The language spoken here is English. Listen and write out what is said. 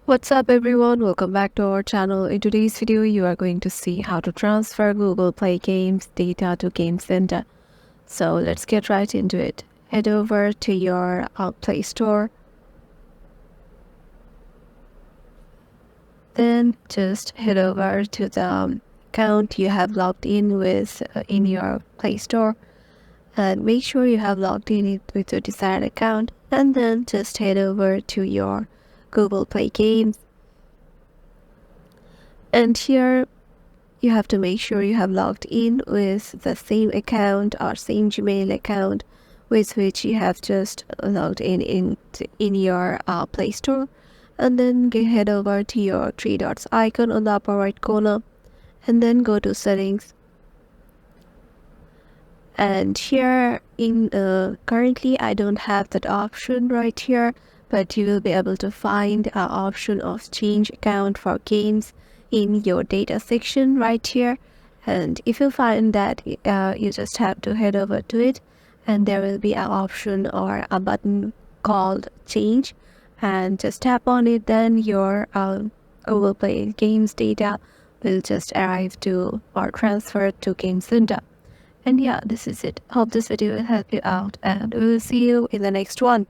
What's up everyone, welcome back to our channel. In today's video you are going to see how to transfer Google Play Games data to Game Center. So let's get right into it. Head over to your Play Store. Then just head over to the account you have logged in with in your Play Store. And make sure you have logged in with your desired account. And then just head over to your Google Play Games. And here you have to make sure you have logged in with the same account or same Gmail account with which you have just logged in your Play Store. And then head over to your three dots icon on the upper right corner and then go to settings. And here in currently I don't have that option right here, but you will be able to find an option of change account for games in your data section right here. And if you find that, you just have to head over to it and there will be an option or a button called change, and just tap on it. Then your Google Play Games data will just arrive to or transfer to Game Center. And yeah, this is it. Hope this video will help you out and we will see you in the next one.